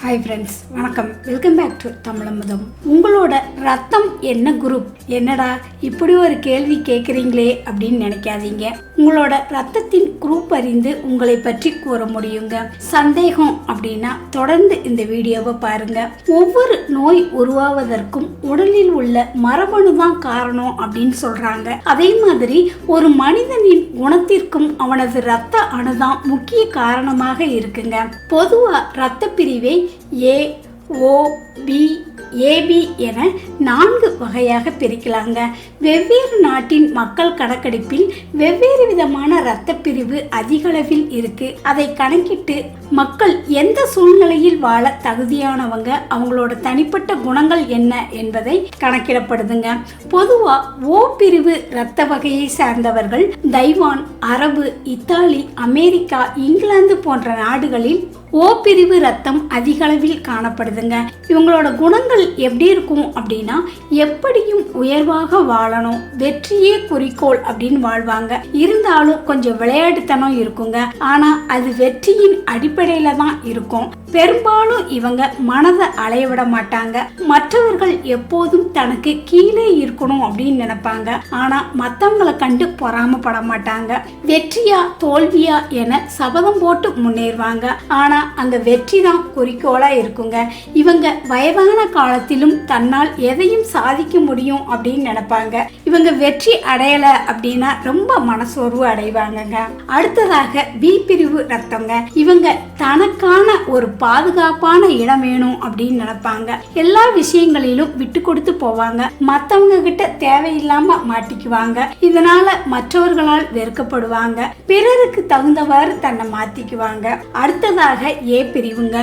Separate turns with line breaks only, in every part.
Hi friends, வணக்கம். Welcome back to Tamilamudham. உங்களோட ரத்தம் என்ன குரூப்? என்னடா இப்படி ஒரு கேள்வி கேட்குறீங்களே அப்படின்னு நினைக்காதீங்க. உங்களோட ரத்தத்தின் குரூப் அறிந்து உங்களை பற்றி கூற முடியுங்க. சந்தேகம் அப்படின்னா தொடர்ந்து இந்த வீடியோவை பாருங்க. ஒவ்வொரு நோய் உருவாவதற்கும் உடலில் உள்ள மரபணு தான் காரணம் அப்படின்னு சொல்றாங்க. அதே மாதிரி ஒரு மனிதனின் குணத்திற்கும் அவனது ரத்த அணுதான் முக்கிய காரணமாக இருக்குங்க. பொதுவா ரத்த பிரிவை ஏ, ஓ, பி, ஏபி என 4 வகையாக பிரிக்கலாங்க. வெவ்வேறு நாட்டின் மக்கள் கணக்கெடுப்பில் வெவ்வேறு விதமான இரத்த பிரிவு அதிகளவில் இருக்கு. அதை கணக்கிட்டு மக்கள் எந்த சூழ்நிலையில் வாழ தகுதியானவங்க, அவங்களோட தனிப்பட்ட குணங்கள் என்ன என்பதை கணக்கிடப்படுதுங்க. பொதுவா ஓ பிரிவு இரத்த வகையை சார்ந்தவர்கள் தைவான், அரபு, இத்தாலி, அமெரிக்கா, இங்கிலாந்து போன்ற நாடுகளில் ஓ பிரிவு ரத்தம் அதிக அளவில் காணப்படுதுங்க. இவங்களோட குணங்கள் எப்படி இருக்கும் அப்படின்னா, எப்படியும் உயர்வாக வாழணும், வெற்றியே குறிக்கோள் அப்படின்னு வாழ்வாங்க. இருந்தாலும் கொஞ்சம் விளையாட்டுத்தனம் இருக்குங்க. ஆனா அது வெற்றியின் அடிப்படையில தான் இருக்கும். பெரும்பாலும் இவங்க மனதை அலைய விட மாட்டாங்க. மற்றவர்கள் எப்போதும் தனக்கு கீழே இருக்கணும் அப்படின்னு நினைப்பாங்க. ஆனா மற்றவங்களை கண்டு பொறாமப்பட மாட்டாங்க. வெற்றியா தோல்வியா என சபதம் போட்டு முன்னேறுவாங்க. ஆனா அங்க வெற்றி தான் குறிக்கோளா இருக்குங்க. இவங்க வயதான காலத்திலும் தன்னால் எதையும் சாதிக்க முடியும் அப்படின்னு நினைப்பாங்க. இவங்க வெற்றி அடையல அப்படின்னா ரொம்ப மனசோர்வு அடைவாங்க. அடுத்ததாக பி பிரிவு ரத்தங்க. இவங்க தனக்கான ஒரு பாதுகாப்பான இடம் வேணும் அப்படின்னு நினைப்பாங்க. எல்லா விஷயங்களிலும் விட்டு கொடுத்து போவாங்க. மற்றவங்க கிட்ட தேவையில்லாம மாட்டிக்குவாங்க. இதனால மற்றவர்களால் வெறுக்கப்படுவாங்க. பிறருக்கு தகுந்தவாறு தன்னை மாத்திக்குவாங்க. அடுத்ததாக ஏ பிரிவுங்க.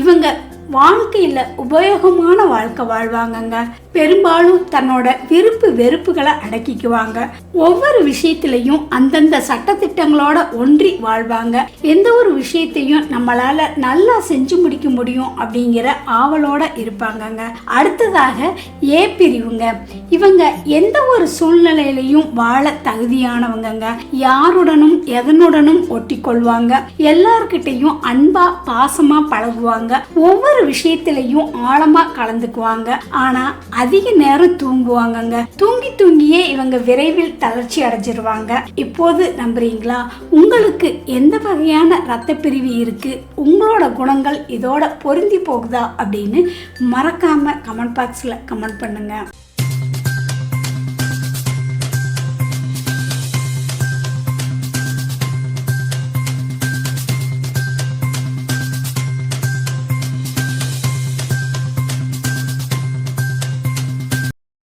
இவங்க வாழ்க்கையில உபயோகமான வாழ்க்கை வாழ்வாங்கங்க. பெரும்பாலும் தன்னோட விருப்பு வெறுப்புகளை அடக்கிக்குவாங்க. ஒவ்வொரு விஷயத்திலையும் அந்தந்த சட்டத்திட்டங்களோட ஒன்றி வாழ்வாங்க. எந்த ஒரு விஷயத்தையும் நம்மளால நல்லா செஞ்சு முடிக்க முடியும் அப்படிங்கிற ஆவலோட இருப்பாங்கங்க. அடுத்ததாக ஏ பிரிவுங்க. இவங்க எந்த ஒரு சூழ்நிலையிலையும் வாழ தகுதியானவங்க. யாருடனும் எதனுடனும் ஒட்டி கொள்வாங்க. எல்லார்கிட்டையும் அன்பா பாசமா பழகுவாங்க. ஒவ்வொரு விஷயத்திலையும் ஆழமா கலந்துக்குவாங்க. ஆனா அதிக நேரம் தூங்குவாங்கங்க. தூங்கியே இவங்க விரைவில் தளர்ச்சி அடைஞ்சிருவாங்க. இப்போது நம்புறீங்களா? உங்களுக்கு எந்த வகையான ரத்த பிரிவு இருக்கு, உங்களோட குணங்கள் இதோட பொருந்தி போகுதா அப்படின்னு மறக்காம கமெண்ட் பாக்ஸ்ல கமெண்ட் பண்ணுங்க.